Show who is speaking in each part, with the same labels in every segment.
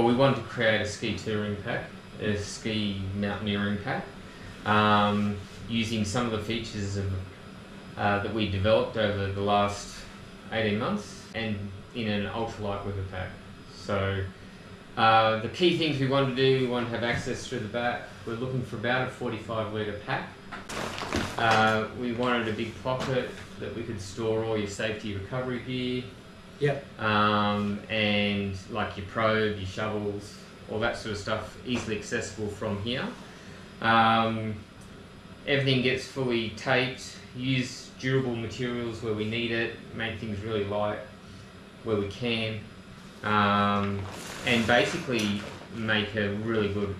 Speaker 1: well, we wanted to create a ski touring pack, a ski mountaineering pack, using some of the features of, that we developed over the last 18 months, and in an ultralight Whippa pack. So the key things we wanted to do, we wanted to have access through the back. We're looking for about a 45 litre pack. We wanted a big pocket that we could store all your safety recovery gear.
Speaker 2: Yep.
Speaker 1: And like your probe, your shovels, all that sort of stuff, easily accessible from here. Everything gets fully taped, use durable materials where we need it, make things really light where we can, and basically make a really good,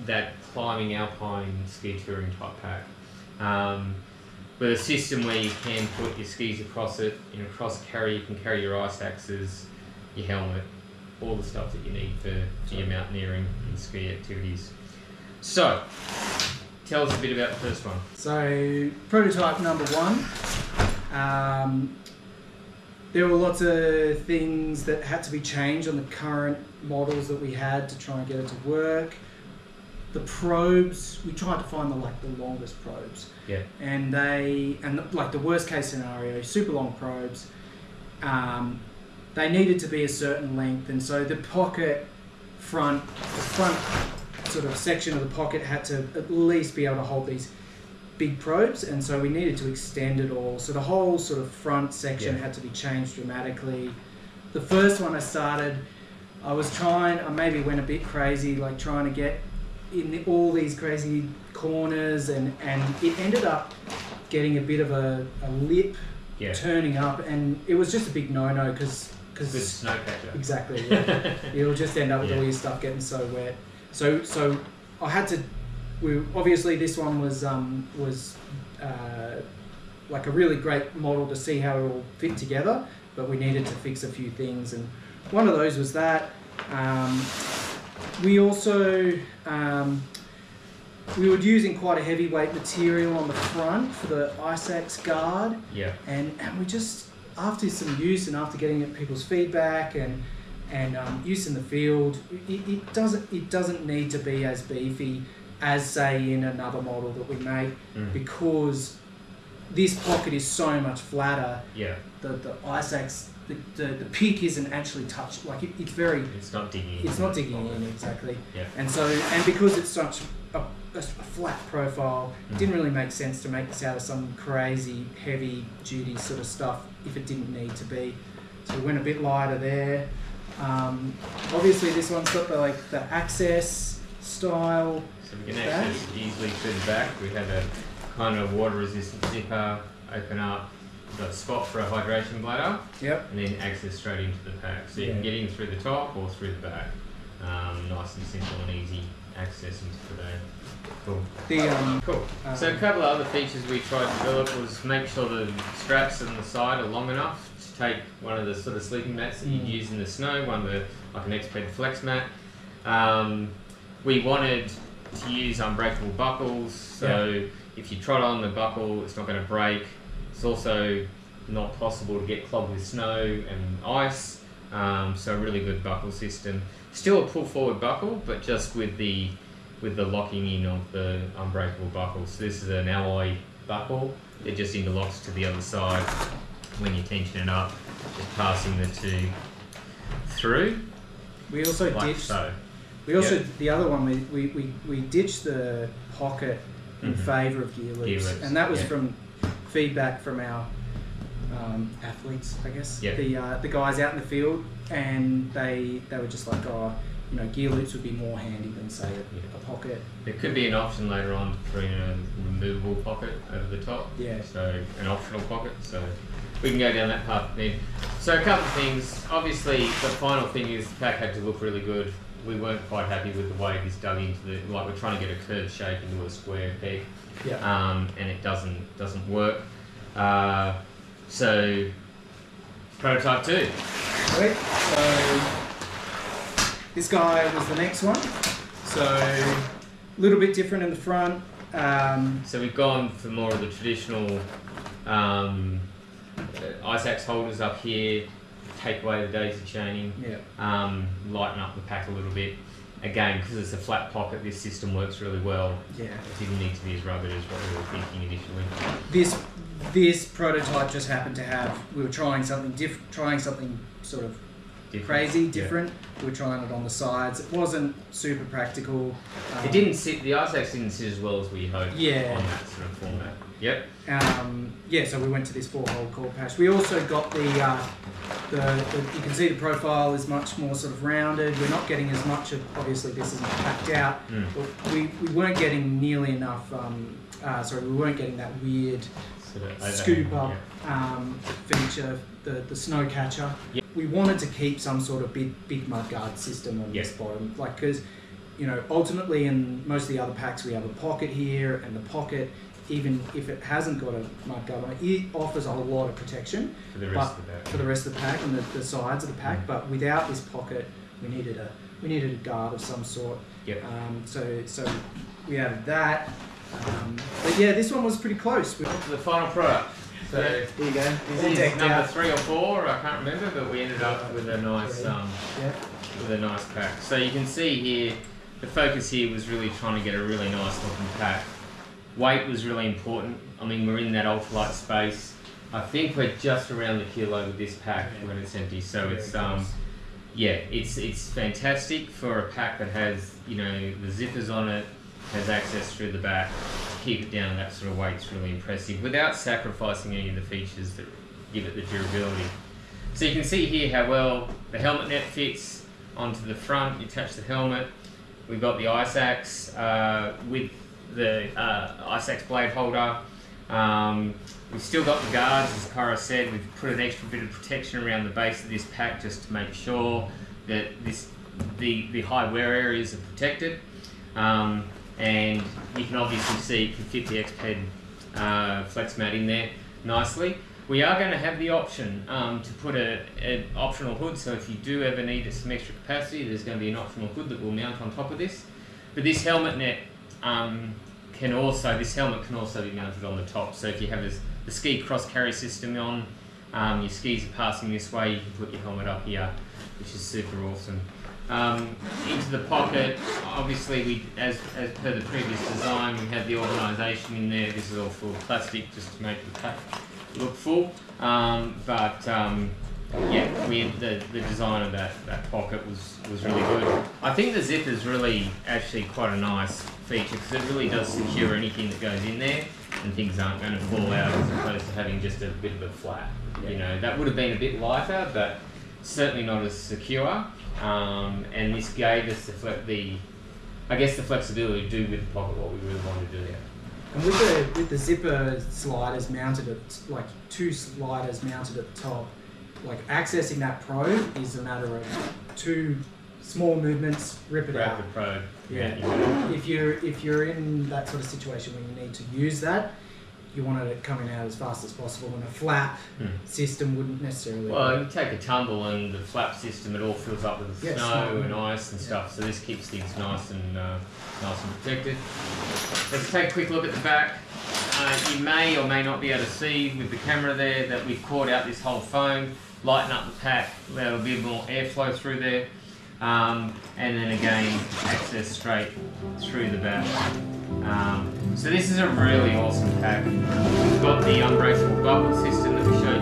Speaker 1: that climbing alpine ski touring type pack. With a system where you can put your skis across it, in a cross carry, you can carry your ice axes, your helmet, all the stuff that you need for your mountaineering and ski activities. So, tell us a bit about the first one.
Speaker 2: So, prototype number one. There were lots of things that had to be changed on the current models that we had to try and get it to work. The probes, we tried to find the longest probes.
Speaker 1: Yeah.
Speaker 2: And the worst case scenario, super long probes, they needed to be a certain length, and so the front sort of section of the pocket had to at least be able to hold these big probes, and so we needed to extend it all. So the whole sort of front section had to be changed dramatically. The first one I maybe went a bit crazy, like trying to get in all these crazy corners, and it ended up getting a bit of a lip turning up, and it was just a big no-no because
Speaker 1: good snowcatcher.
Speaker 2: Exactly. Yeah. You'll just end up with all your stuff getting so wet. So I had to. Obviously this one was like a really great model to see how it all fit together, but we needed to fix a few things, and one of those was that. We also we were using quite a heavyweight material on the front for the ice axe guard.
Speaker 1: Yeah.
Speaker 2: And we just, after some use and after getting people's feedback and use in the field, it doesn't need to be as beefy as, say, in another model that we make, because this pocket is so much flatter.
Speaker 1: Yeah.
Speaker 2: The ice axe, the peak isn't actually touched. Like it's
Speaker 1: not digging in.
Speaker 2: It's not digging in, exactly.
Speaker 1: Yeah.
Speaker 2: And because it's such a flat profile, it didn't really make sense to make this out of some crazy heavy duty sort of stuff if it didn't need to be. So we went a bit lighter there. Obviously this one's got the access style.
Speaker 1: So we can access easily through the back. We have a kind of water resistant zipper, open up, got a spot for a hydration bladder. Yep. And then access straight into the pack. So you can get in through the top or through the back. Nice and simple and easy access into the bag. Cool. Cool. So a couple of other features we tried to develop was make sure the straps on the side are long enough to take one of the sort of sleeping mats that you'd use in the snow, like an X-Ped flex mat. We wanted to use unbreakable buckles, so if you trot on the buckle, it's not going to break. It's also not possible to get clogged with snow and ice, so a really good buckle system. Still a pull forward buckle, but just with the locking in of the unbreakable buckle. So this is an alloy buckle. It just interlocks to the other side when you tension it up, just passing the two through.
Speaker 2: We also ditched. The other one we ditched the pocket in favour of gear loops, and that was from feedback from our athletes, I guess. The guys out in the field, and they were just like, gear loops would be more handy than, say, a pocket.
Speaker 1: There could be an option later on to put in a removable pocket over the top. Yeah. So an optional pocket. So we can go down that path then. So a couple of things. Obviously, the final thing is the pack had to look really good. We weren't quite happy with the way this dug into we're trying to get a curved shape into a square peg. Yeah. And it doesn't work. So prototype 2.
Speaker 2: Right. So this guy was the next one. So a little bit different in the front.
Speaker 1: So we've gone for more of the traditional ice axe holders up here, take away the daisy chaining, lighten up the pack a little bit. Again, because it's a flat pocket, this system works really well. Yeah. It didn't need to be as rugged as what we were thinking initially.
Speaker 2: This prototype just happened to have, we were trying something sort of crazy, different. Yeah. We were trying it on the sides. It wasn't super practical.
Speaker 1: It didn't sit, the ice axe didn't sit as well as we hoped on that sort of format. Yep.
Speaker 2: So we went to this 4-hole core patch. We also got the you can see the profile is much more sort of rounded. We're not getting as much of, obviously this isn't packed out, but we weren't getting nearly enough, we weren't getting that weird sort of scoop up feature, the snow catcher. Yep. We wanted to keep some sort of big mudguard system on this bottom, like, because, you know, ultimately in most of the other packs we have a pocket here, and the pocket, even if it hasn't got a mudguard on it, it offers a lot of protection
Speaker 1: for the rest of the pack.
Speaker 2: For the rest of the pack and the sides of the pack. But without this pocket, we needed a guard of some sort.
Speaker 1: Yep.
Speaker 2: So we added that. But yeah, this one was pretty close.
Speaker 1: To the final product. So
Speaker 2: here you go.
Speaker 1: This is number 3 or 4, I can't remember, but we ended up with a nice pack. So you can see here, the focus here was really trying to get a really nice looking pack. Weight was really important. I mean, we're in that ultralight space. I think we're just around the kilo with this pack when it's empty. So it's it's fantastic for a pack that has, you know, the zippers on it, has access through the back. To keep it down to that sort of weight's really impressive without sacrificing any of the features that give it the durability. So you can see here how well the helmet net fits onto the front. You attach the helmet. We've got the ice axe with the ice axe blade holder. We've still got the guards, as Cara said. We've put an extra bit of protection around the base of this pack just to make sure that the high wear areas are protected. And you can obviously see you can fit the X-Ped flex mat in there nicely. We are going to have the option to put an optional hood, so if you do ever need some extra capacity, there's going to be an optional hood that will mount on top of this. But this helmet net can also be mounted on the top. So if you have the ski cross carry system on, your skis are passing this way, you can put your helmet up here, which is super awesome. Into the pocket, obviously as per the previous design, we had the organisation in there. This is all full of plastic just to make the pack look full. The design of that pocket was really good. I think the zip is really actually quite a nice feature because it really does secure anything that goes in there and things aren't going to fall out as opposed to having just a bit of a flap. Yeah. You know, that would have been a bit lighter, but certainly not as secure. And this gave us the flexibility to do with the pocket what we really wanted to do.
Speaker 2: And with the zipper sliders mounted at, like 2 sliders mounted at the top, like accessing that probe is a matter of 2 small movements, rip it out.
Speaker 1: Grab the probe.
Speaker 2: Yeah. If you're in that sort of situation where you need to use that, you wanted it coming out as fast as possible, and a flap system wouldn't necessarily.
Speaker 1: Well, you take a tumble and the flap system, it all fills up with snow and ice and stuff. So this keeps things nice and protected. Let's take a quick look at the back. You may or may not be able to see with the camera there that we've cored out this whole foam, lighten up the pack, allow a bit more airflow through there, and then again access straight through the back. So this is a really awesome pack. We've got the unbreakable buckle system that we showed